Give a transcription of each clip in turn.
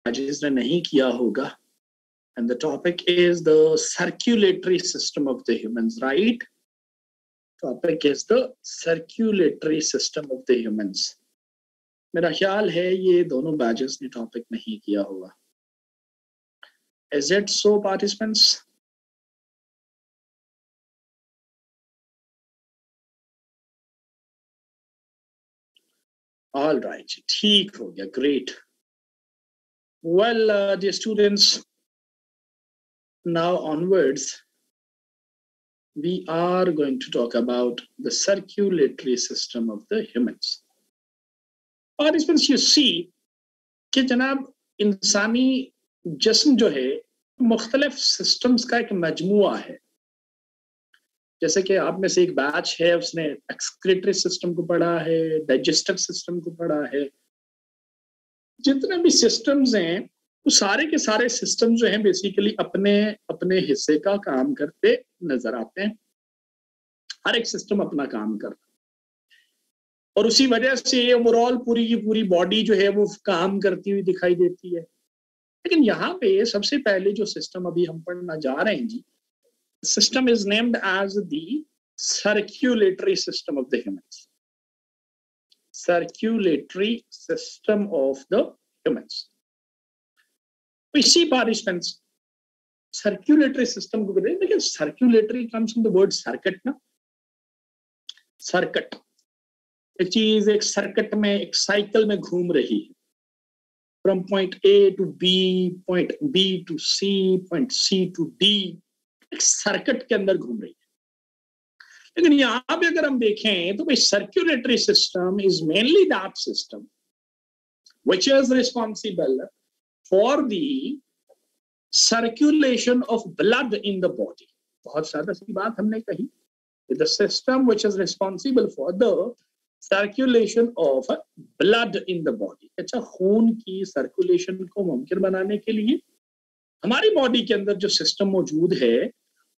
जिसने नहीं किया होगा, and the topic is the circulatory system of the humans, right? Topic is the circulatory system of the humans. मेरा ख्याल है ये दोनों बैचेस ने टॉपिक नहीं किया होगा. Is it so, participants? All right, ठीक हो गया, great. Well, dear students, now onwards, we are going to talk about the circulatory system of the humans. Participants, you see कि जनाब इंसानी जिस्म जो है मुख्तलिफ सिस्टम्स का एक मजमुआ है. जैसे कि आप में से एक बैच है, उसने एक्सक्रीटरी सिस्टम को पढ़ा है, डाइजेस्टिव सिस्टम को पढ़ा है. जितने भी सिस्टम्स हैं वो सारे के सारे सिस्टम जो हैं बेसिकली अपने अपने हिस्से का काम करते नजर आते हैं. हर एक सिस्टम अपना काम करता है और उसी वजह से ओवरऑल पूरी की पूरी बॉडी जो है वो काम करती हुई दिखाई देती है. लेकिन यहाँ पे सबसे पहले जो सिस्टम अभी हम पढ़ना जा रहे हैं जी, system is named as the circulatory system of the humans. Circulatory system of the humans. We see, participants, circulatory system को कहते हैं. देखिए, circulatory comes from the word circuit ना. Circuit, एक चीज एक सर्किट में, एक साइकिल में घूम रही है. From point A to B, point B to C, point C to D, एक सर्किट के अंदर घूम रही है. लेकिन यहां पे अगर हम देखें तो भाई circulatory system is mainly that system which is responsible for the circulation of blood in the body. बहुत सादा सी बात हमने कही, the system which is responsible for the circulation of blood in the body. अच्छा, खून की सर्कुलेशन को मुमकिन बनाने के लिए हमारी बॉडी के अंदर जो सिस्टम मौजूद है,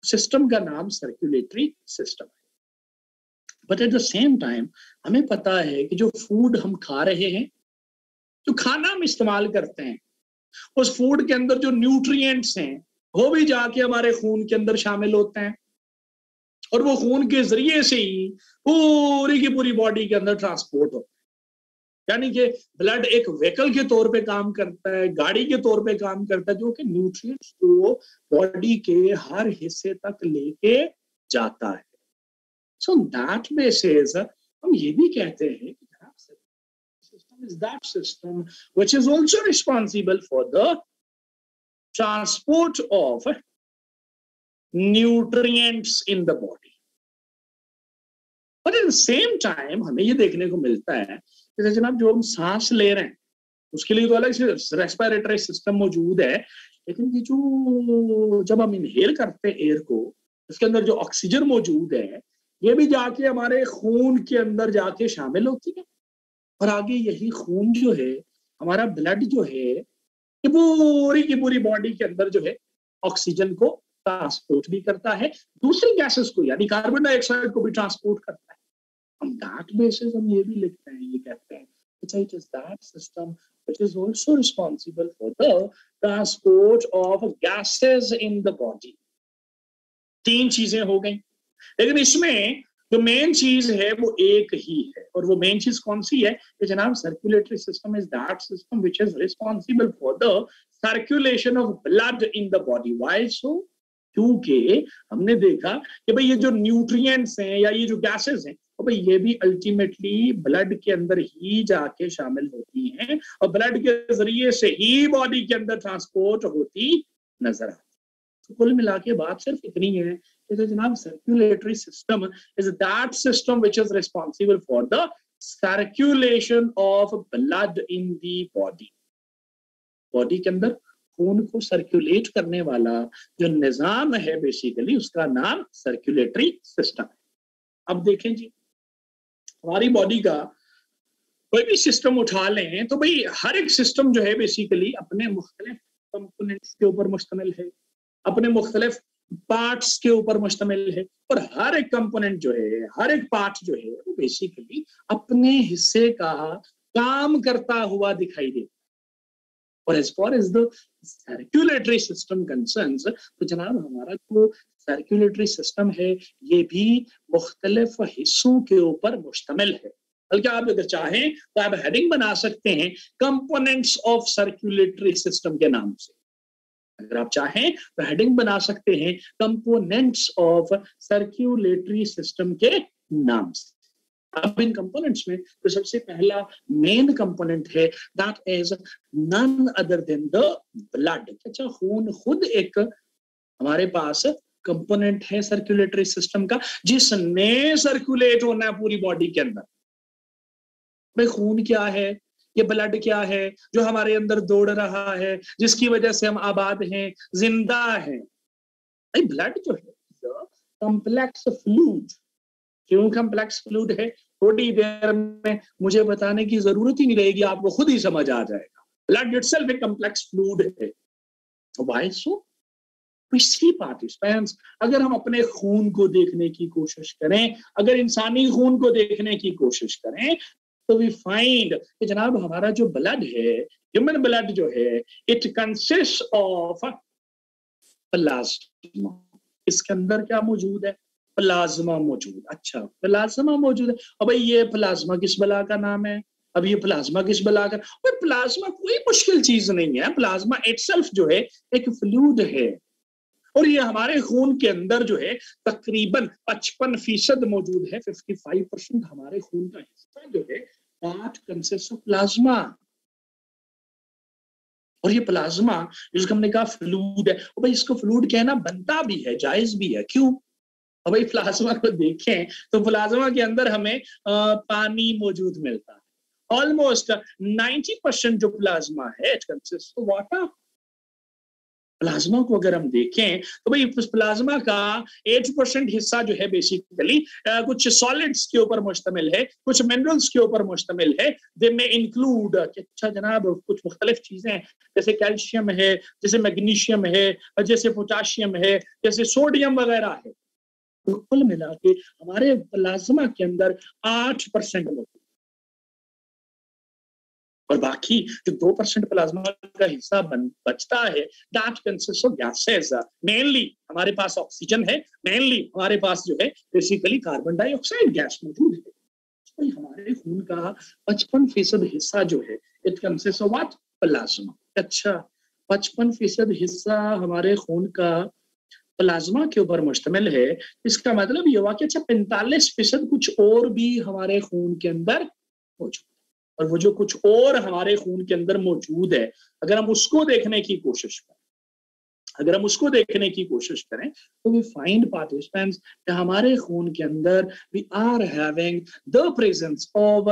सिस्टम का नाम सर्कुलेटरी सिस्टम है. But at the same time हमें पता है कि जो फूड हम खा रहे हैं, जो खाना हम इस्तेमाल करते हैं, उस फूड के अंदर जो न्यूट्रिएंट्स हैं वो भी जाके हमारे खून के अंदर शामिल होते हैं और वो खून के जरिए से ही पूरी की पूरी बॉडी के अंदर ट्रांसपोर्ट होता है. यानी कि ब्लड एक व्हीकल के तौर पे काम करता है, गाड़ी के तौर पे काम करता है, जो कि न्यूट्रिएंट्स को बॉडी के हर हिस्से तक लेके जाता है. So on that basis, हम ये भी कहते हैं कि system is that system which is also responsible for the transport of nutrients in the body. But at the same time, हमें ये देखने को मिलता है कि जनाब जो हम सांस ले रहे हैं उसके लिए तो अलग से रेस्पिरेटरी सिस्टम मौजूद है, लेकिन ये जो जब हम इनहेल करते हैं एयर को, उसके अंदर जो ऑक्सीजन मौजूद है ये भी जाके हमारे खून के अंदर जाके शामिल होती है और आगे यही खून जो है, हमारा ब्लड जो है, ये पूरी की पूरी बॉडी के अंदर जो है ऑक्सीजन को ट्रांसपोर्ट भी करता है, दूसरी गैसेस को यानी कार्बन डाइऑक्साइड को भी ट्रांसपोर्ट करता है. On that basis हम ये भी लिखते हैं, ये कहते हैं it is that system which is also responsible for the transport of gases in the body. तीन चीजें हो गई, लेकिन इसमें जो मेन चीज है वो एक ही है. और वो मेन चीज कौन सी है कि जनाब circulatory system is that system which is responsible for the circulation of blood in the body. Why so? क्योंकि हमने देखा कि भाई ये जो न्यूट्रिएंट्स हैं या ये जो गैसेस हैं, तो भाई ये भी अल्टीमेटली ब्लड के अंदर ही जाके शामिल होती हैं और ब्लड के जरिए से ही बॉडी के अंदर ट्रांसपोर्ट होती नजर आती. तो कुल मिला के बात सिर्फ इतनी है कि जनाब circulatory system is that system which is responsible for the circulation of blood in the body. Body के अंदर खून को सर्कुलेट करने वाला जो निजाम है बेसिकली उसका नाम सर्कुलेटरी सिस्टम है. अब देखें जी, हमारी बॉडी का कोई भी सिस्टम उठा लें तो भाई हर एक सिस्टम जो है बेसिकली अपने मुख्तलिफ कंपोनेंट्स के ऊपर मुश्तमिल है, अपने मुख्तलिफ पार्ट्स के ऊपर मुश्तमिल है और हर एक कंपोनेंट जो है, हर एक पार्ट जो है वो बेसिकली अपने हिस्से का काम करता हुआ दिखाई देता है. और as far as the circulatory system concerns, तो जनाब हमारा जो सर्कुलेटरी सिस्टम है ये भी मुख्तलिफ हिस्सों के ऊपर मुश्तमिल है। बल्कि आप अगर चाहें तो आप हेडिंग बना सकते हैं कंपोनेंट्स ऑफ सर्कुलेटरी सिस्टम के नाम से। अगर आप चाहें तो हेडिंग बना सकते हैं कंपोनेंट्स ऑफ सर्कुलेटरी सिस्टम के नाम से। अब इन कंपोनेंट्स में तो सबसे पहला मेन कंपोनेंट है that is none other than the blood. अच्छा, खून खुद एक हमारे पास कंपोनेंट है सर्कुलेटरी सिस्टम का, जिसने सर्कुलेट होना है पूरी बॉडी के अंदर। भाई खून क्या है, ये ब्लड क्या है जो हमारे अंदर दौड़ रहा है, जिसकी वजह से हम आबाद हैं, जिंदा हैं। भाई ब्लड जो है कॉम्प्लेक्स फ्लूइड। क्यों कॉम्प्लेक्स फ्लूइड है, थोड़ी देर में मुझे बताने की जरूरत ही नहीं रहेगी, आपको खुद ही समझ आ जाएगा। ब्लड इटसेल्फ एक कॉम्प्लेक्स फ्लूइड है। Why so? पार्टिसिपेंट्स, अगर हम अपने खून को देखने की कोशिश करें, अगर इंसानी खून को देखने की कोशिश करें, तो वी फाइंड कि जनाब हमारा जो ब्लड है, ह्यूमन ब्लड जो है, इट कंसिस्ट ऑफ प्लाज्मा। इसके अंदर क्या मौजूद है? प्लाज्मा मौजूद। अच्छा, प्लाज्मा मौजूद है। अब भाई ये प्लाज्मा किस बला का नाम है? अब ये प्लाज्मा किस बला का? भाई प्लाज्मा कोई मुश्किल चीज नहीं है। प्लाज्मा इटसेल्फ जो है एक फ्लूइड है, और ये हमारे खून के अंदर जो है तकरीबन 55% मौजूद है। 55% हमारे खून का हिस्सा जो है दैट कंसिस्ट ऑफ प्लाज्मा। और ये प्लाज्मा जिसको हमने कहा फ्लूइड है, और भाई इसको फ्लूइड कहना बनता भी है, जायज भी है। क्यों? और भाई प्लाज्मा को देखें तो प्लाज्मा के अंदर हमें पानी मौजूद मिलता है। ऑलमोस्ट 90% जो प्लाज्मा है it consist of water. Plasma को अगर हम देखें तो भाई प्लाज्मा का 8% हिस्सा जो है बेसिकली कुछ सॉलिड्स के ऊपर मुश्तमिल है, कुछ मिनरल्स के ऊपर मुश्तमिल है। दे में इंक्लूड, अच्छा जनाब कुछ मुख्तलिफ चीजें, जैसे कैल्शियम है, जैसे मैग्नीशियम है, जैसे पोटाशियम है, जैसे सोडियम वगैरह है। तो कुल मिला के हमारे प्लाज्मा के अंदर 8% मौजूद, और बाकी जो 2% प्लाज्मा का हिस्सा बचता है that consist of gases. Mainly हमारे पास ऑक्सीजन है, मेनली हमारे पास जो है बेसिकली कार्बन डाइऑक्साइड गैस मौजूद है। तो हमारे खून का 55% हिस्सा जो है it consist of what? Plasma. अच्छा, 55% हिस्सा हमारे खून का प्लाज्मा के ऊपर मुश्तमिल है। इसका मतलब ये हुआ कि अच्छा 45% कुछ और भी हमारे खून के अंदर मौजूद। और वो जो कुछ और हमारे खून के अंदर मौजूद है, अगर हम उसको देखने की कोशिश करें, तो वी फाइंड पार्टिसिपेंट्स कि हमारे खून के अंदर we are having the presence of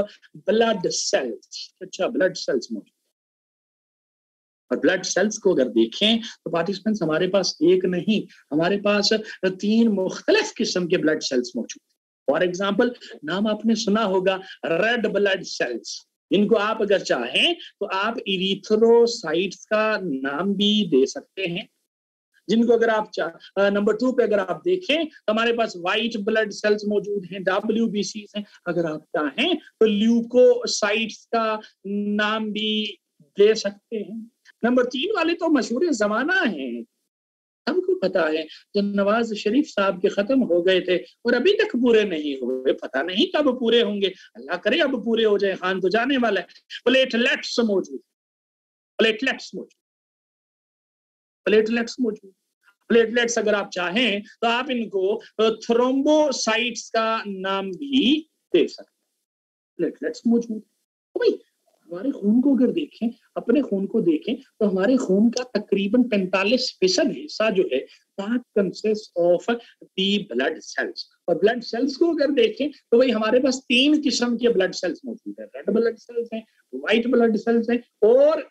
blood cells. अच्छा, ब्लड सेल्स मौजूद। और ब्लड सेल्स को अगर देखें तो पार्टिसिपेंट्स हमारे पास एक नहीं, हमारे पास 3 मुख्तलिफ किस्म के ब्लड सेल्स मौजूद। फॉर एग्जाम्पल, नाम आपने सुना होगा रेड ब्लड सेल्स। इनको आप अगर चाहें तो आप इरिथ्रोसाइट्स का नाम भी दे सकते हैं। जिनको अगर आप नंबर 2 पे अगर आप देखें तो हमारे पास व्हाइट ब्लड सेल्स मौजूद हैं, WBC हैं। अगर आप चाहें तो ल्यूकोसाइट्स का नाम भी दे सकते हैं। नंबर 3 वाले तो मशहूर जमाना है, हमको पता है, जब नवाज शरीफ साहब के खत्म हो गए थे और अभी तक पूरे नहीं हुए, पता नहीं कब पूरे होंगे, अल्लाह करे अब पूरे हो जाए, खान तो जाने वाला है। प्लेटलेट्स मौजूद, प्लेटलेट्स मौजूद, प्लेटलेट्स मौजूद। प्लेटलेट्स अगर आप चाहें तो आप इनको थ्रोम्बोसाइट्स का नाम भी दे सकते हैं। प्लेटलेट्स मौजूद। तो भाई हमारे खून को अगर देखें, अपने खून को देखें, तो हमारे खून का तकरीबन 45% हिस्सा जो है that consist of the blood cells. और ब्लड सेल्स को अगर देखें तो भाई हमारे पास 3 किस्म के ब्लड सेल्स मौजूद है। रेड ब्लड सेल्स हैं, व्हाइट ब्लड सेल्स हैं, और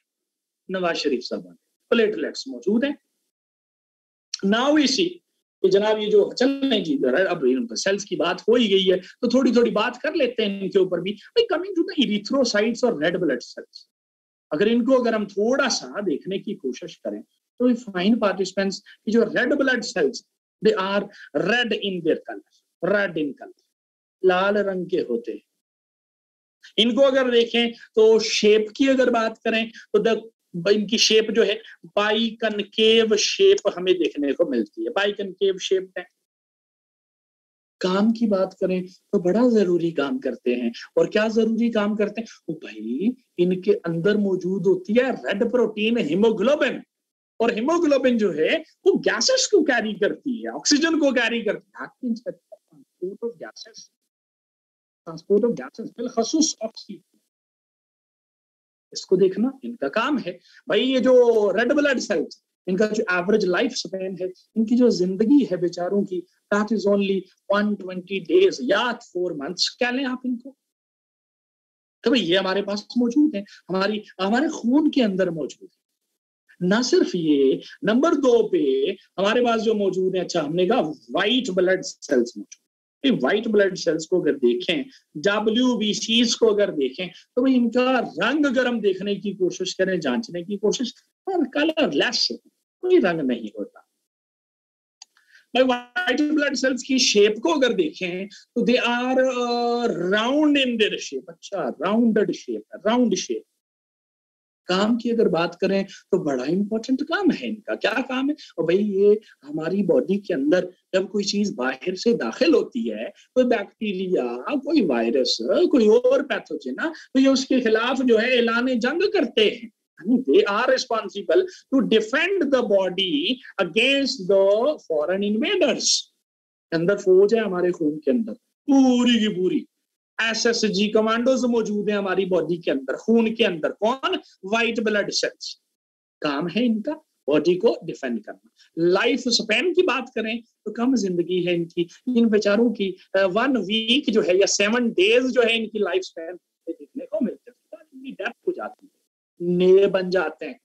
नवाज शरीफ साहब प्लेटलेट्स मौजूद है। नाउ वी सी तो जनाब ये जो चल रहे जी, अब सेल्स की बात हो ही गई है तो थोड़ी थोड़ी बात कर लेते हैं इनके ऊपर भी। कमिंग टू द इरिथ्रोसाइट्स और रेड ब्लड सेल्स, अगर हम थोड़ा सा देखने की कोशिश करें तो वी फाइंड पार्टिसिपेंट्स कि जो red blood cells they are red in their colour, red in colour, लाल रंग के होते हैं। इनको अगर देखें तो शेप की अगर बात करें तो द इनकी शेप जो है बाइकनकेव शेप हमें देखने को मिलती है, बाइकनकेव शेप है। काम की बात करें तो बड़ा जरूरी काम करते हैं, और क्या जरूरी काम करते हैं वो भाई, इनके अंदर मौजूद होती है रेड प्रोटीन हीमोग्लोबिन, और हीमोग्लोबिन जो है वो गैसेस को कैरी करती है, ऑक्सीजन को कैरी करती है, transport of gases, transport of gases बिलखसूस ऑक्सीजन। इसको देखना इनका काम है भाई। ये जो रेड ब्लड सेल्स, इनका जो एवरेज लाइफ स्पैन है, इनकी जो जिंदगी है बेचारों की, दैट इज ओनली 120 डेज या 4 मंथ्स। क्या लें आप इनको, तो भाई ये हमारे पास मौजूद है, हमारे खून के अंदर मौजूद है। ना सिर्फ ये, नंबर 2 पे हमारे पास जो मौजूद है, अच्छा हमने कहा व्हाइट ब्लड सेल्स मौजूद। व्हाइट ब्लड सेल्स को अगर देखें, WBCs को अगर देखें, तो भाई इनका रंग अगर हम देखने की कोशिश करें, जांचने की कोशिश, कलरलेस, कोई रंग नहीं होता। भाई व्हाइट ब्लड सेल्स की शेप को अगर देखें तो they are round in their shape. अच्छा, राउंडेड शेप है, राउंड शेप। काम की अगर बात करें तो बड़ा इंपॉर्टेंट काम है इनका। क्या काम है, और भाई ये हमारी बॉडी के अंदर जब कोई चीज बाहर से दाखिल होती है, कोई बैक्टीरिया, कोई वायरस, कोई और पैथोजन, तो ये उसके खिलाफ जो है ऐलान जंग करते हैं। They are responsible to defend the body against the foreign invaders। अंदर फौज है हमारे खून के अंदर पूरी की पूरी, SSG कमांडोज मौजूद है हमारी बॉडी के अंदर, खून के अंदर। कौन? White blood sales. काम है इनका बॉडी को डिफेंड करना। लाइफ स्पैन की बात करें तो कम जिंदगी है इनकी, इन बेचारों की 1 वीक जो है या 7 डेज जो है इनकी लाइफ स्पैन देखने को मिलते हैं, इनकी डेथ हो जाती है, नए बन जाते हैं।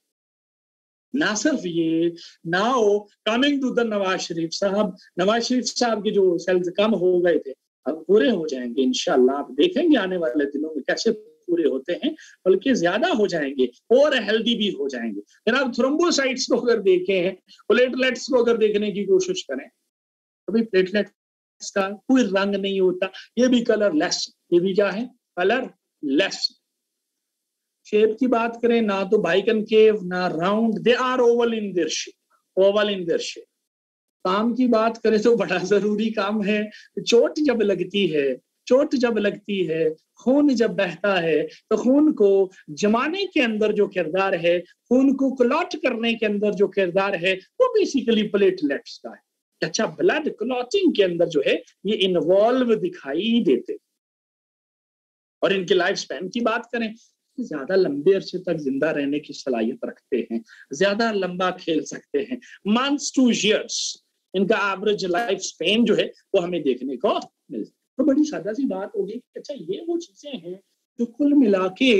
ना सिर्फ ये, now coming to the Nawaz Sharif sahab, Nawaz Sharif साहब के जो सेल्स कम हो गए थे अब पूरे हो जाएंगे इंशाल्लाह। आप देखेंगे आने वाले दिनों में कैसे पूरे होते हैं, बल्कि ज्यादा हो जाएंगे और हेल्दी भी हो जाएंगे। जनाब थ्रोम्बोसाइट्स को अगर देखें, प्लेटलेट्स को अगर देखने की कोशिश करें, तो भाई प्लेटलेट्स का कोई रंग नहीं होता, ये भी कलरलेस। ये भी क्या है? कलरलेस। शेप की बात करें, ना तो बाइकनकेव ना round, they are oval in their shape, oval in their shape. काम की बात करें तो बड़ा जरूरी काम है। चोट जब लगती है, चोट जब लगती है, खून जब बहता है, तो खून को जमाने के अंदर जो किरदार है, खून को क्लॉट करने के अंदर जो किरदार है, वो बेसिकली प्लेटलेट्स का है। अच्छा, ब्लड क्लॉटिंग के अंदर जो है ये इन्वॉल्व दिखाई देते। और इनकी लाइफ स्पैन की बात करें, ज्यादा लंबे अरसे तक जिंदा रहने की सलाहियत रखते हैं, ज्यादा लंबा खेल सकते हैं, मंथ्स टू इयर्स इनका एवरेज लाइफ स्पेन जो है वो हमें देखने को मिलता है। तो बड़ी सादा सी बात होगी। अच्छा, ये वो चीजें हैं जो कुल मिला के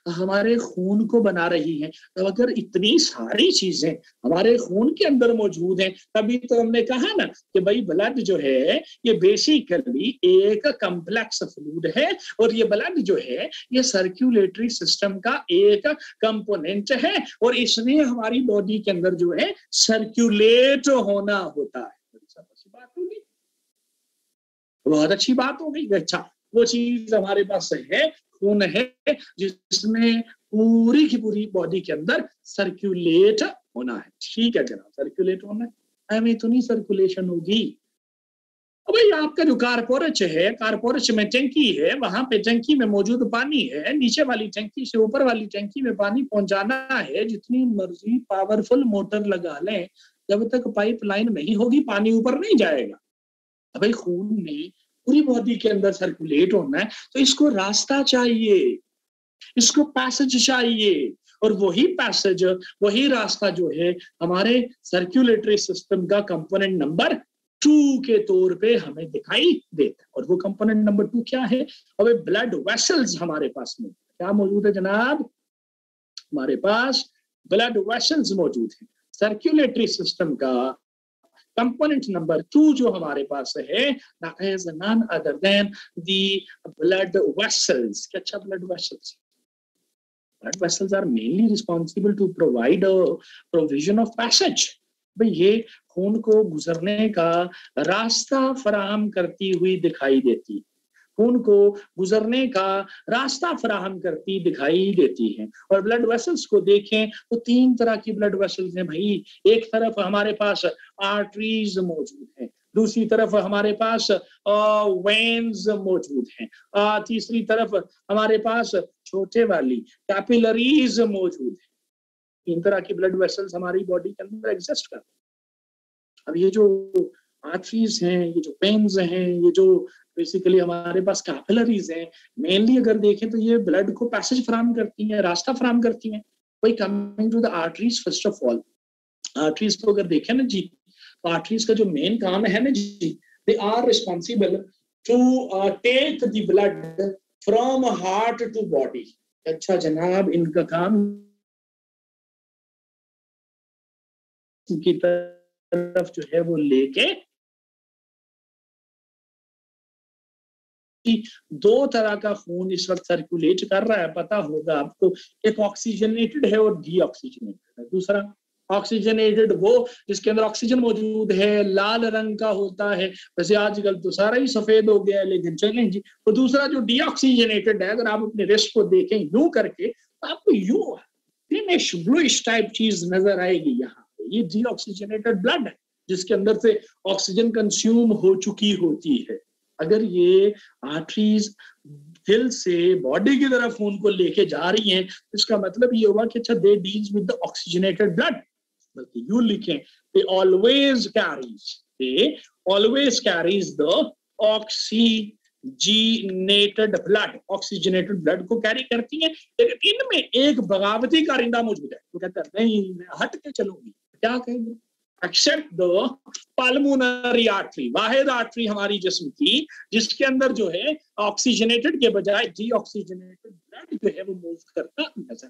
हमारे खून को बना रही हैं। तो अगर इतनी सारी चीजें हमारे खून के अंदर मौजूद हैं, तभी तो हमने कहा ना कि भाई ब्लड जो है ये बेसिकली एक कम्प्लेक्स फ्लूइड है, और ये ब्लड जो है ये सर्कुलेटरी सिस्टम का एक कंपोनेंट है, और इसमें हमारी बॉडी के अंदर जो है सर्कुलेट होना होता है। अच्छी बात होगी, बहुत अच्छी बात हो गई। अच्छा, वो चीज हमारे पास है, खून है जिसमें पूरी की पूरी बॉडी के अंदर सर्कुलेट होना है। ठीक है जनाब, सर्कुलेट होना है, हमें तो नहीं सर्कुलेशन होगी। अब भाई आपका जो कारपोरेच है, कारपोरेच में टंकी है, वहां पे टंकी में मौजूद पानी है, नीचे वाली टंकी से ऊपर वाली टंकी में पानी पहुंचाना है। जितनी मर्जी पावरफुल मोटर लगा लें, जब तक पाइपलाइन नहीं होगी पानी ऊपर नहीं जाएगा। अब भाई खून में पूरी बॉडी के अंदर सर्कुलेट होना है, तो इसको रास्ता चाहिए, इसको पैसेज चाहिए, और वही पैसेज, वही रास्ता जो है हमारे सर्कुलेटरी सिस्टम का कंपोनेंट नंबर 2 के तौर पे हमें दिखाई देता है। और वो कंपोनेंट नंबर 2 क्या है? अब ब्लड वेसल्स हमारे पास में क्या मौजूद है जनाब? हमारे पास ब्लड वेसल्स मौजूद है। सर्कुलेटरी सिस्टम का कंपोनेंट नंबर 2 जो हमारे पास है, that is none other than the blood vessels। क्या? अच्छा, blood vessels, blood vessels are mainly responsible to provide a provision of passage। भाई ये खून को गुजरने का रास्ता फराहम करती हुई दिखाई देती। खून को गुजरने का रास्ता फराहम करती दिखाई देती है। और ब्लड वेसल्स को देखें तो 3 तरह की ब्लड वेसल्स हैं भाई। एक तरफ हमारे पास आर्टरीज मौजूद हैं, दूसरी तरफ हमारे पास वेन्स मौजूद हैं, तीसरी तरफ हमारे पास छोटे वाली कैपिलरीज मौजूद हैं। 3 तरह की ब्लड वेसल्स हमारी बॉडी के अंदर एग्जिस्ट करती हैं। अब ये जो आर्टरीज हैं, ये जो वेन्स हैं, ये जो बेसिकली हमारे पास कैपिलरीज हैं, मेनली अगर देखें तो ये ब्लड को पैसेज फराहम करती हैं, रास्ता फराहम करती हैं। वही coming to the arteries, first of all arteries को अगर देखें ना जी, तो आर्टरीज का जो मेन काम है ना जी, they are responsible to take the blood from heart to body. अच्छा जनाब, इनका काम की तरफ जो है वो लेके 2 तरह का खून इस वक्त सर्कुलेट कर रहा है, पता होगा आपको। एक ऑक्सीजनेटेड है और डीऑक्सीजनेटेड है। दूसरा ऑक्सीजनेटेड वो जिसके अंदर ऑक्सीजन मौजूद है, लाल रंग का होता है। वैसे आजकल तो सारा ही सफेद हो गया है, लेकिन चलें जी। तो दूसरा जो डीऑक्सीजनेटेड है, अगर आप अपने रिस्ट को देखें यूं करके तो आपको यूं ग्रीनिश ब्लूइश टाइप चीज नजर आएगी। यहाँ पे ये डीऑक्सीजनेटेड ब्लड है जिसके अंदर से ऑक्सीजन कंज्यूम हो चुकी होती है। अगर ये आर्टरीज दिल से बॉडी की तरफ खून को लेके जा रही हैं, इसका मतलब ये हुआ कि अच्छा they deals with the oxygenated blood. बल्कि यूं लिखें, they always carries the oxygenated blood. Oxygenated blood को कैरी करती हैं। लेकिन इनमें एक बगावती कारिंदा मौजूद है, वो कहता है नहीं मैं हट के चलूंगी। क्या कहेंगे? एक्सेप्ट द पल्मोनरी आर्टरी, वाहिद आर्टरी हमारी जिस्म की जिसके अंदर जो है ऑक्सीजनेटेड के बजाय डीऑक्सीजनेटेड ब्लड जो है वो मूव करता नजर आता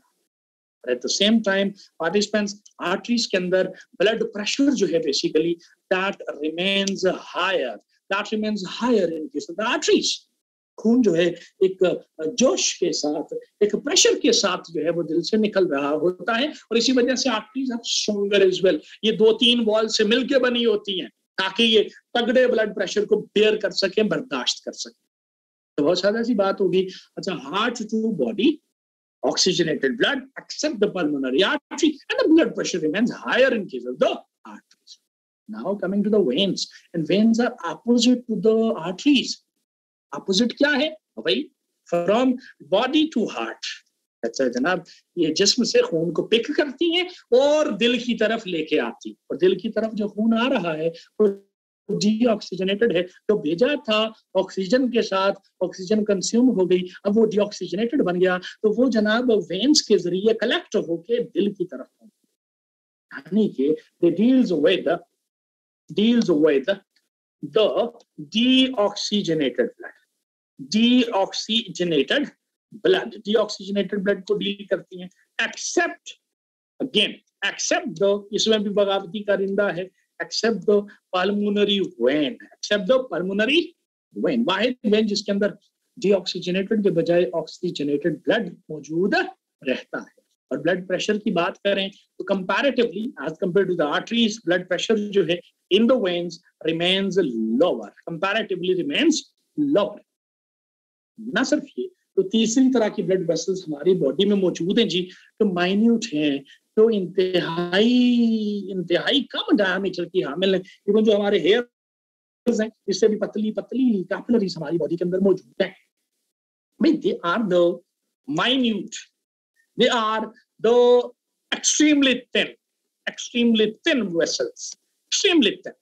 है। At the same time participants arteries के अंदर ब्लड प्रेशर जो है basically that remains higher in case of the arteries. खून जो है एक जोश के साथ, एक प्रेशर के साथ जो है वो दिल से निकल रहा होता है। और इसी वजह से arteries are stronger as well. ये 2-3 वॉल से मिलकर बनी होती हैं ताकि ये तगड़े ब्लड प्रेशर को बेयर कर सके, बर्दाश्त कर सके। तो बहुत सादा सी बात होगी। अच्छा, heart to body oxygenated blood except the pulmonary artery and the blood pressure remains higher in case of the arteries. Now coming to the veins, and veins are opposite to the arteries. Opposite क्या है भाई? From body to heart. अच्छा जनाब, ये जिस्म से खून को पिक करती हैं और दिल की तरफ लेके आती। और दिल की तरफ जो खून आ रहा है वो डीऑक्सीजनेटेड है। तो भेजा था ऑक्सीजन के साथ, ऑक्सीजन कंज्यूम हो गई, अब वो डीऑक्सीजनेटेड बन गया, तो वो जनाब वेन्स के जरिए कलेक्ट होके दिल की तरफ, यानी कि they deals with the deoxygenated blood को डील करती हैं। एक्सेप्ट द, इसमें भी बगावती कारिंदा है, एक्सेप्ट द पल्मोनरी वेन, वाहिद वेन जिसके अंदर डीऑक्सीजनेटेड के बजाय ऑक्सीजनेटेड ब्लड मौजूद रहता है। और ब्लड प्रेशर की बात करें तो comparatively as compare to the arteries, blood pressure जो है in the veins remains lower, comparatively remains lower. ना सिर्फ ये, तो तीसरी तरह की ब्लड वेसल्स हमारी बॉडी में मौजूद हैं जी, तो माइन्यूट हैं, तो इंतहाई कम डायमीटर की हामिल है। इवन जो हमारे हेयर्स हैं, इससे भी पतली कैपिलरीज हमारी बॉडी के अंदर मौजूद है। They are the minute, they are the extremely thin vessels, extremely thin,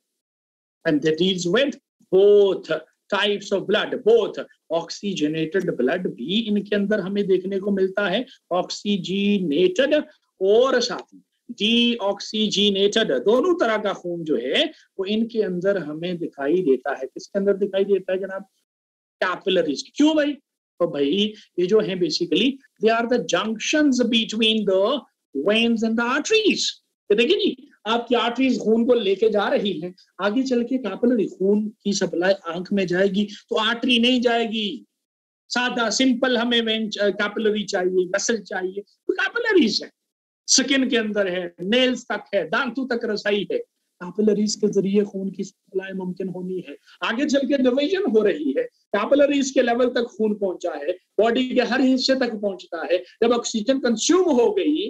and they deals with both types of blood, both oxygenated blood भी इनके अंदर हमें देखने को मिलता है, oxygenated और साथ में डीऑक्सीजनेटेड, दोनों तरह का खून जो है वो इनके अंदर हमें दिखाई देता है। किसके अंदर दिखाई देता है जनाब? कैपिलरीज। क्यों भाई? तो भाई ये जो है basically they are the junctions between the veins and the arteries. देखिए जी, आपकी आर्टरीज खून को लेके जा रही हैं, आगे चल के कैपिलरी, खून की सप्लाई आंख में जाएगी तो आर्टरी नहीं जाएगी। सादा सिंपल हमें वेन कैपिलरी चाहिए, वेसल चाहिए, तो कैपिलरीज है, स्किन के अंदर है, नेल्स तक है, दांतों तक रसाई है। कैपिलरीज के जरिए खून की सप्लाई मुमकिन होनी है। आगे चल के डिवीजन हो रही है, कैपिलरीज के लेवल तक खून पहुंचा है, बॉडी के हर हिस्से तक पहुंचता है। जब ऑक्सीजन कंज्यूम हो गई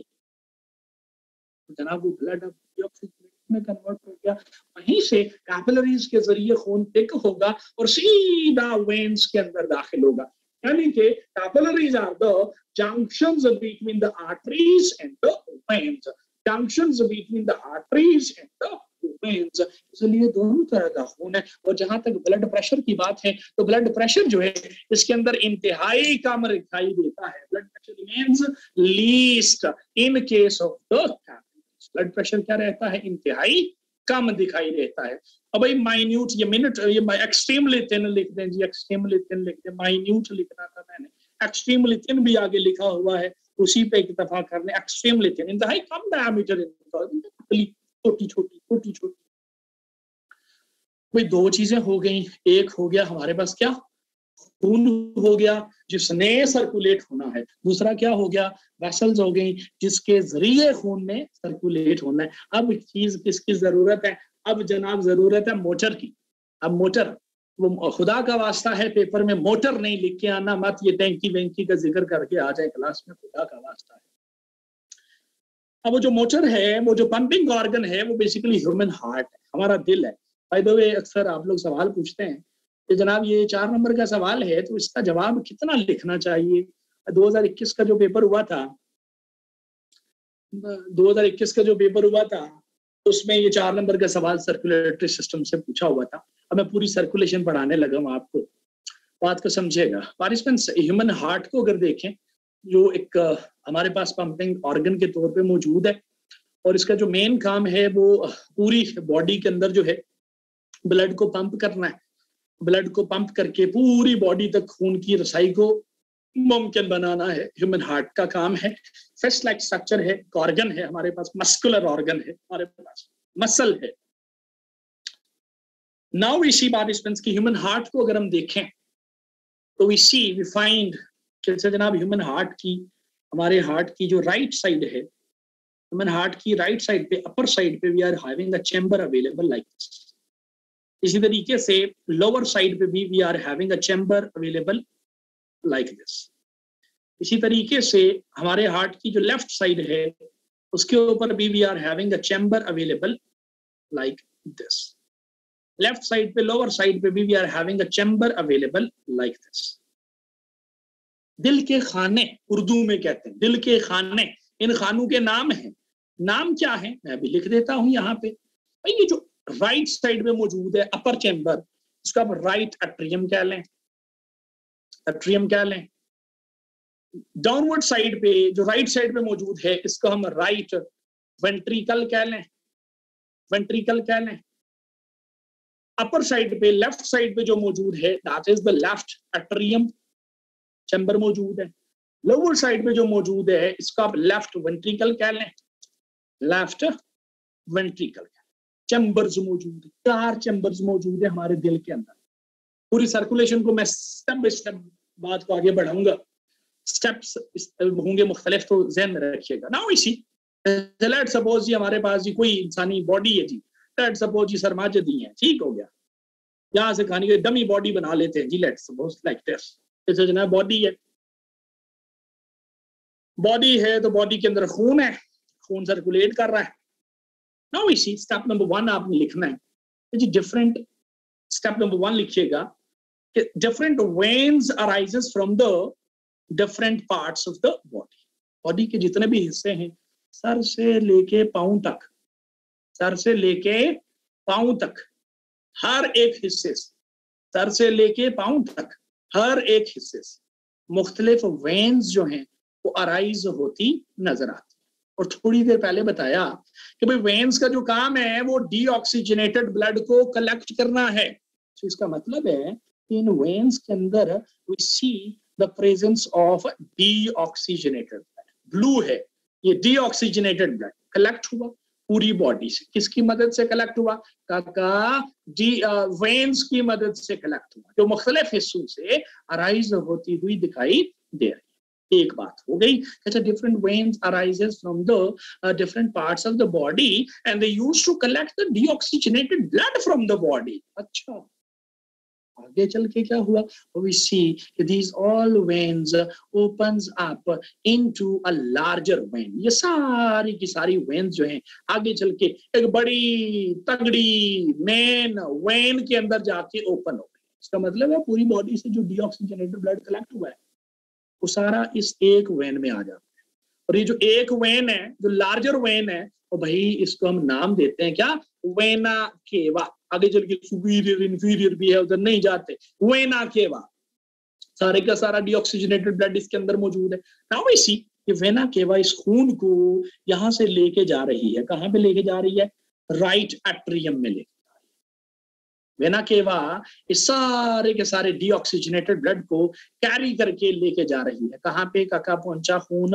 तो जनाब वो ब्लड ऑक्सीजन में कन्वर्ट हो गया, वहीं से कैपिलरीज के जरिए खून पिक होगा और सीधा वेन्स के अंदर दाखिल होगा। यानी कि capillaries are the junctions between the arteries and the veins, junctions between the arteries and the veins. इसलिए दोनों तरह का खून है। और जहां तक ब्लड प्रेशर की बात है तो ब्लड प्रेशर जो है इसके अंदर इंतहाई कम दिखाई देता है। Blood pressure remains least in case of the capillaries. Blood pressure क्या रहता है? इंतहाई कम दिखाई देता है। अब भाई माइन्यूट, ये मिनट, ये एक्सट्रीमली थिन लिख दें जी, एक्सट्रीमली थिन लिख दें, माइन्यूट लिखना था मैंने, एक्सट्रीमली थिन भी आगे लिखा हुआ है, उसी पे इक्तफा करने। एक्सट्रीमली थिन इंतहाई कम डायमीटर, छोटी छोटी छोटी छोटी। भाई दो चीजें हो गई, एक हो गया हमारे पास क्या, खून हो गया जिसने सर्कुलेट होना है, दूसरा क्या हो गया, वेसल्स हो गई जिसके जरिए खून ने सर्कुलेट होना है। अब चीज किसकी जरूरत है? अब जनाब जरूरत है मोटर की। अब मोटर, वो खुदा का वास्ता है पेपर में मोटर नहीं लिख के आना मत, ये टैंकी वैंकी का जिक्र करके आ जाए क्लास में, खुदा का वास्ता है। अब वो जो मोटर है, वो जो पंपिंग ऑर्गन है, वो बेसिकली ह्यूमन हार्ट है, हमारा दिल है। बाय द वे अक्सर आप लोग सवाल पूछते हैं कि जनाब ये 4 नंबर का सवाल है तो इसका जवाब कितना लिखना चाहिए। 2021 का जो पेपर हुआ था, 2021 का जो पेपर हुआ था उसमें ये 4 नंबर का सवाल सर्कुलेटरी सिस्टम से पूछा हुआ था। अब मैं पूरी सर्कुलेशन पढ़ाने लगा हूँ आपको, बात को समझिएगा। पार्टिसिपेंट्स, ह्यूमन हार्ट को अगर देखें, जो एक हमारे पास पंपिंग ऑर्गन के तौर पे मौजूद है, और इसका जो मेन काम है वो पूरी बॉडी के अंदर जो है ब्लड को पंप करना है। ब्लड को पंप करके पूरी बॉडी तक खून की रसाई को मुमकिन बनाना है, ह्यूमन हार्ट का काम है। फिस्ट लाइक स्ट्रक्चर है, ऑर्गन है हमारे पास, मस्कुलर ऑर्गन है हमारे पास, मसल है। नाउ वी सी पार्टिसिपेंट्स की ह्यूमन हार्ट को अगर हम देखें तो वी फाइंड जैसे जनाब ह्यूमन हार्ट की, हमारे हार्ट की जो राइट साइड है, ह्यूमन हार्ट की राइट साइड पे, अपर साइड पे we are having a chamber available like this. इसी तरीके से लोअर साइड पे भी we are having a chamber available like this. इसी तरीके से हमारे हार्ट की जो लेफ्ट साइड है उसके ऊपर भी we are having a chamber available like this. Left side पे, लोअर साइड पे भी we are having a chamber available like this. दिल के खाने उर्दू में कहते हैं, दिल के खाने, इन खानों के नाम हैं। नाम क्या है मैं भी लिख देता हूं यहाँ पे। ये जो राइट साइड में मौजूद है अपर चैम्बर, इसको आप राइट एट्रियम कह लें, एट्रियम कह लें। डाउनवर्ड साइड पे जो राइट साइड पे मौजूद है इसको हम राइट वेंट्रिकल कह लें, वेंट्रिकल कह लें। अपर साइड पे, लेफ्ट साइड पे जो मौजूद है that is the left atrium, chamber मौजूद है। लोअर साइड पे जो मौजूद है इसको आप लेफ्ट वेंट्रिकल कह लें, लेफ्ट वेंट्रिकल। चैम्बर्स मौजूद है, 4 चैम्बर्स मौजूद है हमारे दिल के अंदर। पूरी सर्कुलेशन को मैं स्टेप बाय स्टेप बात को आगे बढ़ाऊंगा, स्टेप्स होंगे मुख्तलिफ, तो ज़हन में रखिएगा। नाउ इसी लेट सपोज जी हमारे पास जी कोई इंसानी बॉडी है जी, लेट सपोज जी सरमाजदी है, ठीक हो गया, यहाँ से खाने के डमी बॉडी बना लेते हैं जी, लेट सपोज लाइक दिस। जैसे जनाब बॉडी है, बॉडी है तो बॉडी के अंदर खून है, खून सर्कुलेट कर रहा है। नाउ इसी स्टेप नंबर 1 आपने लिखना है जी, डिफरेंट, स्टेप नंबर 1 लिखिएगा कि different veins arises from the different parts of the body. Body के जितने भी हिस्से हैं, सर से लेके पांव तक, सर से लेके पांव तक, हर एक हिस्से से, सर से लेके पांव तक हर एक हिस्से से मुख्तलिफ वेन्स जो हैं वो अराइज होती नजर आती। और थोड़ी देर पहले बताया कि भाई वेन्स का जो काम है वो डीऑक्सीजनेटेड ब्लड को कलेक्ट करना है। तो इसका मतलब है कि इन वेन्स के अंदर we see the presence of deoxygenated blood. Blue है, ये डीऑक्सीजनेटेड ब्लड कलेक्ट हुआ पूरी बॉडी से। किसकी मदद से कलेक्ट हुआ काका? वेन्स की मदद से कलेक्ट हुआ, जो मुख्तलिफ हिस्सों से अराइज होती हुई दिखाई दे रही है। एक बात हो गई। अच्छा, different veins arises from the different parts of the body and they used to collect the deoxygenated blood from the body. अच्छा, आगे चल के क्या हुआ? We see these all veins opens up into a larger vein. ये सारी की सारी veins जो हैं आगे चल के एक बड़ी तगड़ी मेन वेन के अंदर जाके ओपन हो गई। इसका मतलब है पूरी बॉडी से जो डीऑक्सीजनेटेड ब्लड कलेक्ट हुआ है वो सारा इस एक वेन में आ जाता है। और ये जो एक वेन है, जो लार्जर वेन है, तो भाई इसको हम नाम देते हैं क्या? Vena cava. आगे चल के सुपीरियर इंफीरियर भी है, उधर नहीं जाते। वेना केवा, सारे का सारा डीऑक्सीजनेटेड ब्लड इसके अंदर मौजूद है। नाउ वी सी ये वेना केवा इस खून को यहां से लेके जा रही है। कहां पे लेके जा रही है? राइट एट्रियम में लेके जा रही है। वेना केवा इस सारे के सारे डीऑक्सीजनेटेड ब्लड को कैरी करके लेके जा रही है। कहां पे काका पहुंचा खून?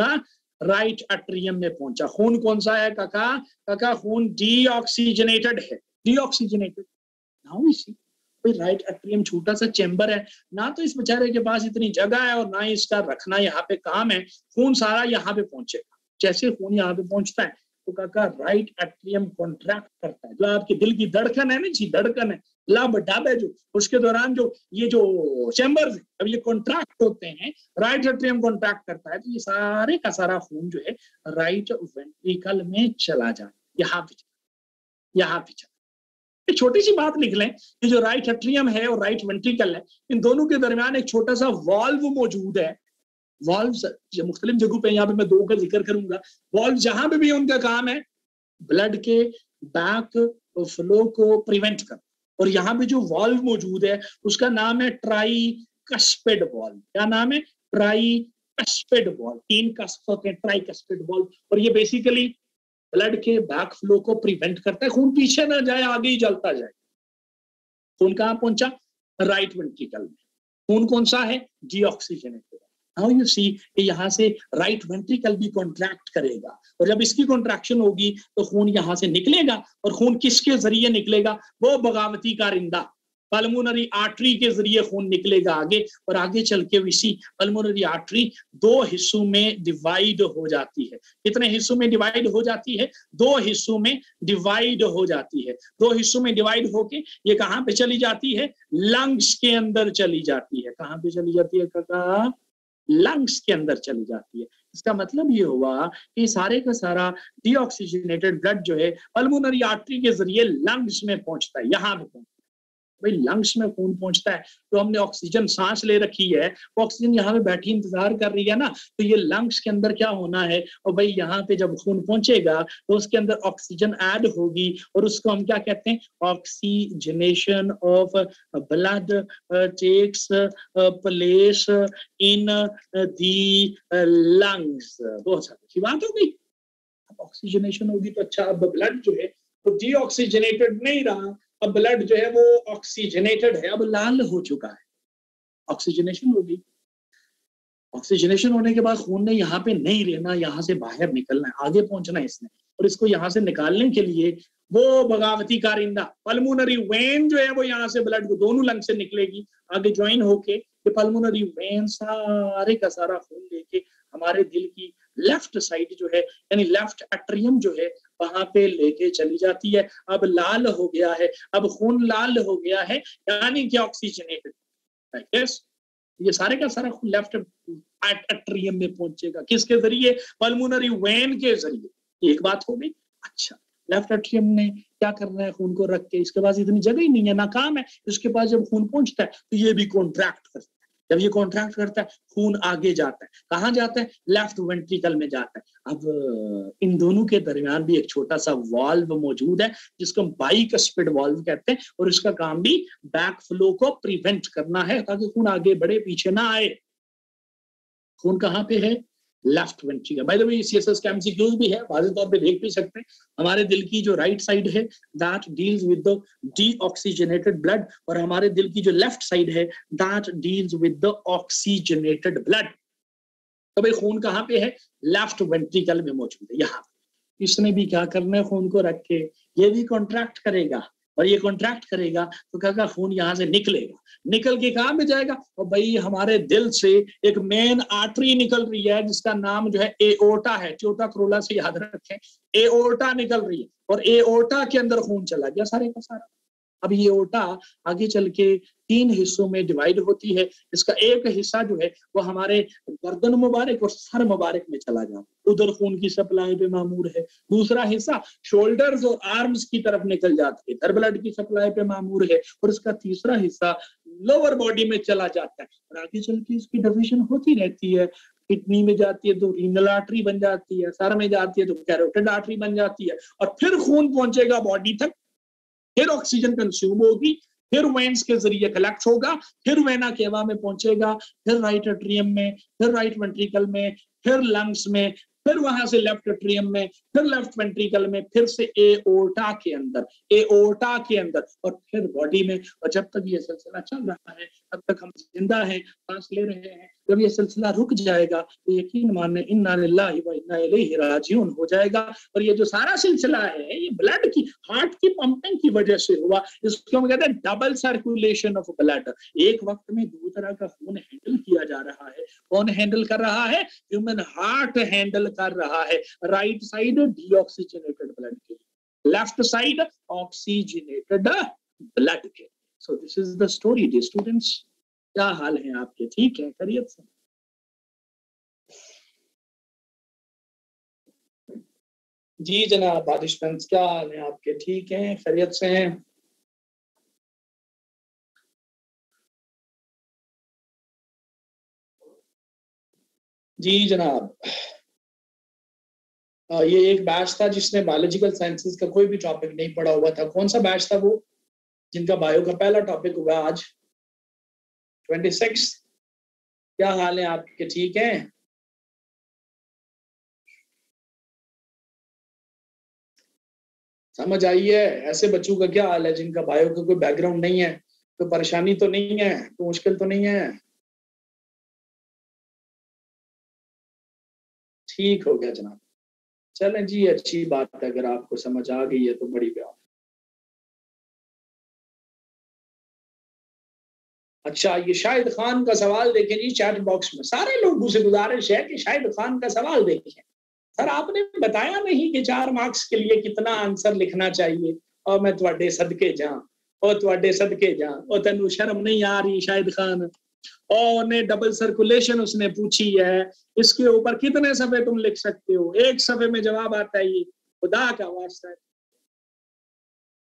राइट एट्रियम में पहुंचा। खून कौन सा है काका? काका खून डीऑक्सीजनेटेड है, deoxygenated. Now we see right atrium छोटा सा चेंबर है, ना तो इस बेचारे के पास इतनी जगह है और ना ही इसका रखना यहाँ पे काम है। खून सारा यहाँ पे पहुंचेगा। जैसे खून यहाँ पे पहुंचता है तो काका राइट एट्रियम कॉन्ट्रैक्ट करता है। जो आपके दिल की धड़कन है ना जी, धड़कन है, लब डब है जो, उसके दौरान जो ये जो चैम्बर्स है अब ये कॉन्ट्रैक्ट होते हैं, राइट एट्रियम कॉन्ट्रैक्ट करता है, तो ये सारे का सारा खून जो है राइट वेंट्रिकल में चला जाए। यहाँ पे चला। एक छोटी सी बात लिख लें, ये जो राइट एट्रियम है और राइट वेंट्रिकल है, इन दोनों के दरमियान एक छोटा सा वॉल्व मौजूद है। वॉल्व मुख्तलिफ जगहों पे, यहाँ पे मैं दो का जिक्र करूंगा। वॉल्व जहां पे भी उनका काम है ब्लड के बैक फ्लो को प्रिवेंट करना। और यहाँ पे जो वॉल्व मौजूद है उसका नाम है ट्राइकस्पिड वॉल्व। क्या नाम है? Tricuspid valve. 3 कस्प होते हैं, ट्राइकस्पिड वॉल्व। और ये बेसिकली ब्लड के बैक फ्लो को प्रिवेंट करता है, खून पीछे ना जाए, आगे ही चलता जाए। खून कहां पहुंचा? राइट वेंट्रिकल में। खून कौन सा है? डीऑक्सीजनेटेड। नाउ यू सी यहां से राइट वेंट्रिकल भी कॉन्ट्रैक्ट करेगा, और जब इसकी कॉन्ट्रैक्शन होगी तो खून यहां से निकलेगा। और खून किसके जरिए निकलेगा? वो बगावती कारिंदा पल्मोनरी आर्टरी के जरिए खून निकलेगा आगे। और आगे चल के इसी पल्मोनरी आर्टरी 2 हिस्सों में डिवाइड हो जाती है। कितने हिस्सों में डिवाइड हो जाती है? 2 हिस्सों में डिवाइड हो जाती है। 2 हिस्सों में डिवाइड होके ये कहां पे चली जाती है? लंग्स के अंदर चली जाती है। कहां पे चली जाती है काका? लंग्स के अंदर चली जाती है। इसका मतलब ये हुआ कि सारे का सारा डीऑक्सीजनेटेड ब्लड जो है पल्मोनरी आर्टरी के जरिए लंग्स में पहुंचता है। यहाँ पे पहुंचता है। भाई लंग्स में खून पहुंचता है तो हमने ऑक्सीजन सांस ले रखी है, वो ऑक्सीजन यहाँ पे बैठी इंतजार कर रही है ना, तो ये लंग्स के अंदर क्या होना है? और भाई यहाँ पे जब खून पहुंचेगा तो उसके अंदर ऑक्सीजन ऐड होगी, और उसको हम क्या कहते हैं? Oxygenation of blood takes place in the lungs. बहुत अच्छी बात हो गई। ऑक्सीजनेशन होगी तो अच्छा, अब ब्लड जो है तो डीऑक्सीजनेटेड नहीं रहा, अब ब्लड जो है वो ऑक्सीजनेटेड है, अब लाल हो चुका है। ऑक्सीजनेशन होगी। ऑक्सीजनेशन होने के बाद खून ने यहाँ पे नहीं रहना, यहाँ से बाहर निकलना है, आगे पहुंचना है इसने। और इसको यहाँ से निकालने के लिए वो बगावती कारिंदा पल्मोनरी वेन जो है वो यहाँ से ब्लड को दोनों लंग से निकलेगी, आगे ज्वाइन होके ये पल्मोनरी वेन सारे का सारा खून लेके हमारे दिल की लेफ्ट साइड जो है यानी लेफ्ट एट्रियम जो है वहां पे लेके चली जाती है। अब लाल हो गया है, अब खून लाल हो गया है, यानी कि ऑक्सीजनेटेड। यस, ये सारे का सारा खून लेफ्ट एट्रियम में पहुंचेगा। किसके जरिए? पल्मोनरी वेन के जरिए। एक बात हो गई। अच्छा, लेफ्ट एट्रियम ने क्या करना है? खून को रख के, इसके पास इतनी जगह ही नहीं है, नाकाम है। इसके पास जब खून पहुंचता है तो ये भी कॉन्ट्रैक्ट करता है। जब ये कॉन्ट्रैक्ट करता है खून आगे जाता है। कहां जाता है? लेफ्ट वेंट्रिकल में जाता है। अब इन दोनों के दरमियान भी एक छोटा सा वाल्व मौजूद है जिसको हम बाइकस्पिड वाल्व कहते हैं, और इसका काम भी बैक फ्लो को प्रिवेंट करना है ताकि खून आगे बढ़े, पीछे ना आए। खून कहां पे है? Left ventricle. By the way CSS के एमसीक्यूज भी है, वाज़ेह तौर पे देख भी सकते हैं। हमारे दिल की जो राइट साइड है that deals with the deoxygenated blood, और हमारे दिल की जो लेफ्ट साइड है that deals with the oxygenated blood. तो भाई खून कहां पे है? लेफ्ट वेंट्रिकल में मौजूद है। यहाँ इसने भी क्या करना है? खून को रख के ये भी कॉन्ट्रैक्ट करेगा और ये कॉन्ट्रैक्ट करेगा तो क्या खून यहाँ से निकलेगा, निकल के कहाँ पे जाएगा, और भाई हमारे दिल से एक मेन आर्टरी निकल रही है जिसका नाम जो है एओर्टा है, ट्योटा क्रोला से याद रखें, एओर्टा निकल रही है, और एओर्टा के अंदर खून चला गया सारे का सारा। अब ये ओटा आगे चल के 3 हिस्सों में डिवाइड होती है। इसका एक हिस्सा जो है वो हमारे गर्दन मुबारक और सर मुबारक में चला जाता है, उधर खून की सप्लाई पे मामूर है। दूसरा हिस्सा शोल्डर्स और आर्म्स की तरफ निकल जाता है, इधर ब्लड की सप्लाई पे मामूर है। और इसका तीसरा हिस्सा लोअर बॉडी में चला जाता है, और आगे चल के इसकी डिवीजन होती रहती है। किडनी में जाती है तो रीनल आर्टरी बन जाती है, सर में जाती है तो कैरोटिड आर्टरी बन जाती है, और फिर खून पहुंचेगा बॉडी तक, फिर ऑक्सीजन कंज्यूम होगी, फिर वेन्स के जरिए कलेक्ट होगा, फिर वेना केवा में पहुंचेगा, फिर राइट एट्रियम में, फिर राइट वेंट्रिकल में, फिर लंग्स में, फिर वहां से लेफ्ट एट्रियम में, फिर लेफ्ट वेंट्रिकल में, फिर से एओर्टा के अंदर, एओर्टा के अंदर, और फिर बॉडी में। और जब तक ये सिलसिला चल रहा है तब तक हम जिंदा हैं, सांस ले रहे हैं। जब ये सिलसिला रुक जाएगा तो यकीन माने इन्ना लिल्लाहि व इन्ना इलैहि राजिऊन हो जाएगा। और ये जो सारा सिलसिला है ये ब्लड की, हार्ट की पंपिंग की वजह से हुआ। इसको हम कहते हैं डबल सर्कुलेशन ऑफ ब्लड। एक वक्त में 2 तरह का खून हैंडल किया जा रहा है। कौन हैंडल कर रहा है? ह्यूमन हार्ट हैंडल कर रहा है। राइट साइड डीऑक्सीजनेटेड ब्लड के, लेफ्ट साइड ऑक्सीजनेटेड ब्लड के। So this is the story D students. क्या हाल है आपके? ठीक है, खैरियत से? जी जनाब पार्टिसिपेंट्स, क्या हाल है आपके? ठीक है, खैरियत से हैं? जी जनाब, ये एक बैच था जिसने बायोलॉजिकल साइंसेस का कोई भी टॉपिक नहीं पढ़ा हुआ था। कौन सा बैच था वो जिनका बायो का पहला टॉपिक हुआ आज? 26। क्या हाल है आपके? ठीक है? समझ आई है? ऐसे बच्चों का क्या हाल है जिनका बायो का कोई बैकग्राउंड नहीं है? तो परेशानी तो नहीं है, तो मुश्किल तो नहीं है? ठीक हो गया जनाब। चलें जी, अच्छी बात है, अगर आपको समझ आ गई है तो बड़ी बात। अच्छा, ये शाहिद खान का सवाल देखें जी चैट बॉक्स में। सारे लोगों से गुजारिश है कि शाहिद खान का सवाल देखें। सर आपने बताया नहीं कि 4 मार्क्स के लिए कितना आंसर लिखना चाहिए, और मैं तुहाडे सदके जा, और तुहाडे सदके जा, और तेनू शर्म नहीं आ रही शाहिद खान? और ने डबल सर्कुलेशन उसने पूछी है, इसके ऊपर कितने सफे तुम लिख सकते हो? 1 सफे में जवाब आता है ये, खुदा का वास्ता है।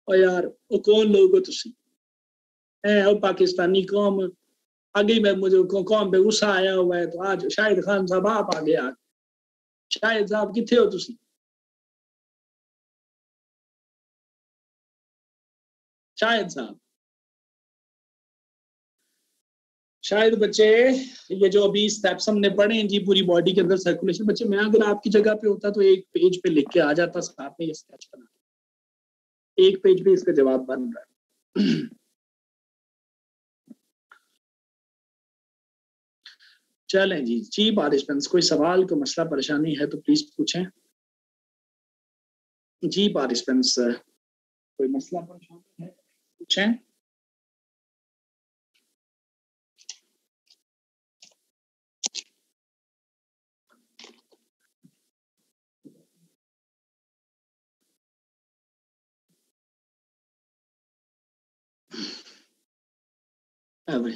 और यार वो कौन लोग हो तुसी? और पाकिस्तानी कौम आगे में मुझे कौम पे गुस्सा आया हुआ है, तो आज शाहिद खान साहब आप आ गया। शाहिद साहब किथे हो तुसी? शाहिद साहब, शायद बच्चे ये जो अभी स्टेप्स हमने पढ़े हैं जी पूरी बॉडी के अंदर सर्कुलेशन, बच्चे मैं अगर आपकी जगह पे होता तो एक पेज पे लिख के आ जाता साथ में ये स्केच बना, एक पेज पे इसका जवाब बन रहा है। चलें जी, जी पार्टिसिपेंट्स, कोई सवाल, कोई मसला परेशानी है तो प्लीज पूछें। जी पार्टिसिपेंट्स, कोई मसला परेशानी है पूछें।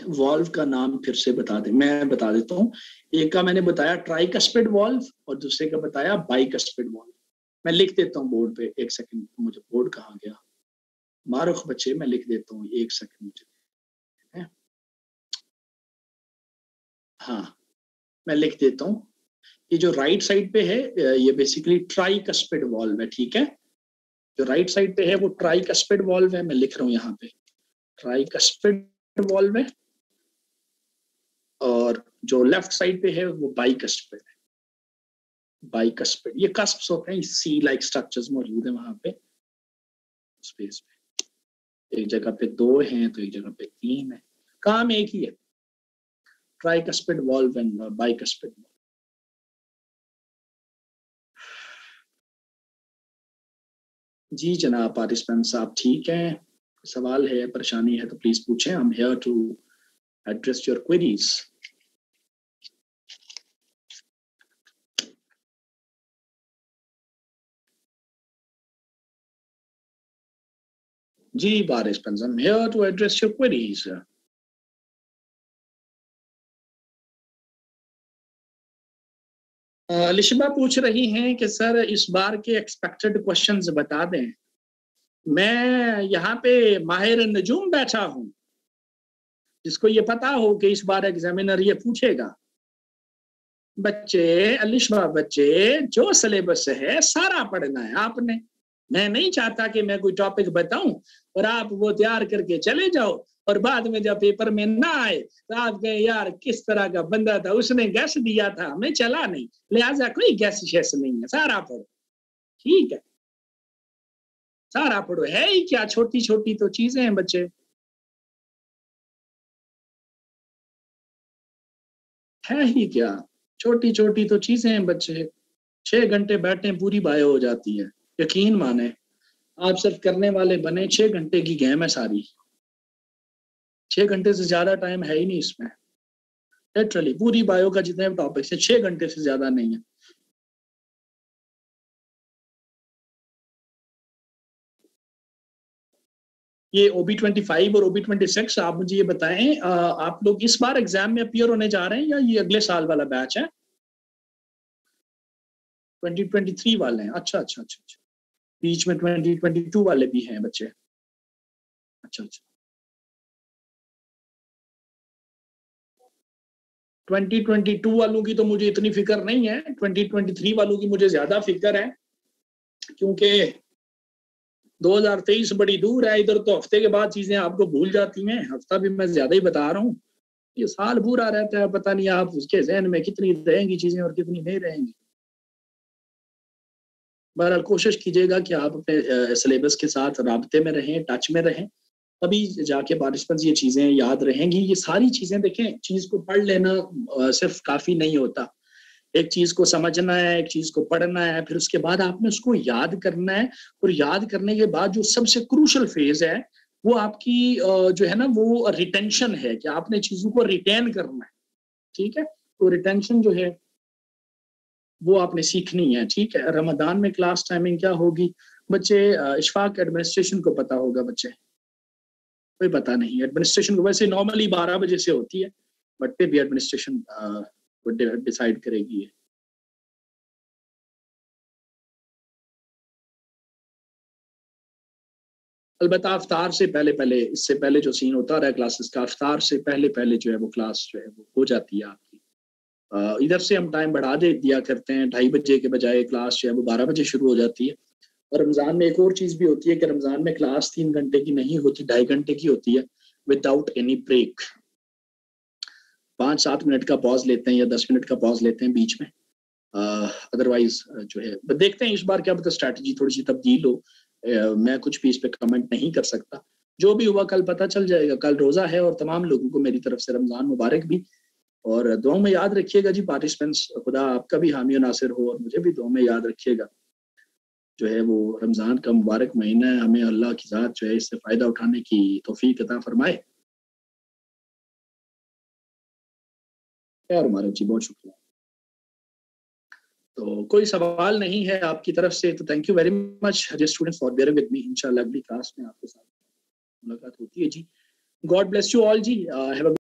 वॉल्व का नाम फिर से बता दें, मैं बता देता हूँ। एक का मैंने बताया ट्राइकस्पिड वॉल्व, और दूसरे का बताया बाइकस्पिड वॉल्व। मैं लिख देता हूँ बोर्ड पे, एक सेकंड, मुझे बोर्ड कहाँ गया? मारुख बच्चे, मैं लिख देता हूँ, एक सेकंड मुझे है? हाँ, मैं लिख देता हूँ। ये जो राइट साइड पे है ये बेसिकली ट्राइकस्पिड वॉल्व है, ठीक है? जो राइट साइड पे है वो ट्राइकस्पिड वॉल्व है, मैं लिख रहा हूँ यहाँ पे ट्राइकस्पिड वॉल्व है। और जो लेफ्ट साइड पे है वो बाइकस्पिड है, बाइकस्पिड। ये कस्प्स होते हैं, सी लाइक स्ट्रक्चर्स मौजूद है वहां पे स्पेस पे। एक जगह पे 2 हैं तो एक जगह पे 3 है, काम एक ही है, ट्राइकस्पिड वॉल्व एंड बाइकस्पिड। जी जनाब पार्टिसिपेंट साहब, ठीक है? सवाल है, परेशानी है तो प्लीज पूछें। I am here to address your queries. जी बारिश पंजम, here to address your queries. लिशिबा पूछ रही हैं कि सर इस बार के एक्सपेक्टेड क्वेश्चंस बता दें। मैं यहाँ पे माहिर नजूम बैठा हूँ, जिसको ये पता हो कि इस बार एग्जामिनर ये पूछेगा। बच्चे, अलिशबा बच्चे, जो सिलेबस है सारा पढ़ना है आपने। मैं नहीं चाहता कि मैं कोई टॉपिक बताऊं और आप वो तैयार करके चले जाओ और बाद में जब पेपर में ना आए तो आप कहें यार किस तरह का बंदा था, उसने गैस दिया था हमें चला नहीं, लिहाजा कोई गैस शैस नहीं है, सारा पढ़ो। ठीक है, सारा पढ़ो। है ही क्या, छोटी छोटी तो चीजें हैं बच्चे, है ही क्या, छोटी छोटी तो चीजें हैं बच्चे। 6 घंटे बैठे पूरी बायो हो जाती है, यकीन माने। आप सिर्फ करने वाले बने, 6 घंटे की गेम है सारी। 6 घंटे से ज्यादा टाइम है ही नहीं इसमें। लिटरली पूरी बायो का जितने टॉपिक्स है 6 घंटे से ज्यादा नहीं है। ये OB25 और OB26 आप मुझे ये बताएं, आप लोग इस बार एग्जाम में अपीयर होने जा रहे हैं या ये अगले साल वाला बैच है? 2023 वाले हैं, अच्छा अच्छा अच्छा अच्छा। बीच में 2022 वाले भी हैं बच्चे, अच्छा अच्छा। 2022 वालों की तो मुझे इतनी फिक्र नहीं है, 2023 वालों की मुझे ज्यादा फिक्र है, क्योंकि 2023 बड़ी दूर है। इधर तो हफ्ते के बाद चीजें आपको भूल जाती हैं, हफ्ता भी मैं ज्यादा ही बता रहा हूँ। ये साल पूरा रहता है, पता नहीं आप उसके जहन में कितनी रहेंगी चीजें और कितनी नहीं रहेंगी। बहरहाल कोशिश कीजिएगा कि आप अपने सिलेबस के साथ राब्ते में रहें, टच में रहें, तभी जाके पार्टिसिपेंट्स ये चीजें याद रहेंगी। ये सारी चीजें देखें, चीज को पढ़ लेना सिर्फ काफी नहीं होता। एक चीज को समझना है, एक चीज को पढ़ना है, फिर उसके बाद आपने उसको याद करना है। और याद करने के बाद जो सबसे क्रूशल फेज है वो आपकी जो है ना वो रिटेंशन है, कि आपने चीजों को रिटेन करना है। ठीक है, तो रिटेंशन जो है वो आपने सीखनी है। ठीक है, रमजान में क्लास टाइमिंग क्या होगी बच्चे? इशफाक एडमिनिस्ट्रेशन को पता होगा बच्चे, कोई पता नहीं। एडमिनिस्ट्रेशन को वैसे नॉर्मली 12 बजे से होती है, बट फिर भी एडमिनिस्ट्रेशन डिसाइड करेगी ये। अलबत्ता अफ्तार से पहले पहले, इससे पहले जो सीन होता रहा है क्लासेस का, अफ्तार से पहले पहले जो है वो क्लास जो है वो हो जाती है आपकी। इधर से हम टाइम बढ़ा दे दिया करते हैं, 2:30 के बजाय क्लास जो है वो 12 बजे शुरू हो जाती है। और रमजान में एक और चीज भी होती है कि रमजान में क्लास 3 घंटे की नहीं होती, 2.5 घंटे की होती है, विदाउट एनी ब्रेक। 5-7 मिनट का पॉज लेते हैं या 10 मिनट का पॉज लेते हैं बीच में। अदरवाइज जो है देखते हैं इस बार क्या पता स्ट्रैटेजी थोड़ी सी तब्दील हो। मैं कुछ भी इस पे कमेंट नहीं कर सकता, जो भी हुआ कल पता चल जाएगा। कल रोजा है और तमाम लोगों को मेरी तरफ से रमजान मुबारक भी। और दुआओं में याद रखिएगा जी पार्टिसिपेंट्स, खुदा आपका भी हामी और नासिर हो और मुझे भी दुआओं में याद रखिएगा। जो है वो रमजान का मुबारक महीना है, हमें अल्लाह की ज़ात जो है इससे फायदा उठाने की तौफीक अता फरमाए। यार मुबारक जी, बहुत शुक्रिया। तो कोई सवाल नहीं है आपकी तरफ से तो thank you very much dear students for bearing with me. इंशाल्लाह अगली क्लास में आपके साथ मुलाकात होती है जी। गॉड ब्लेस यू ऑल जी, हैव अ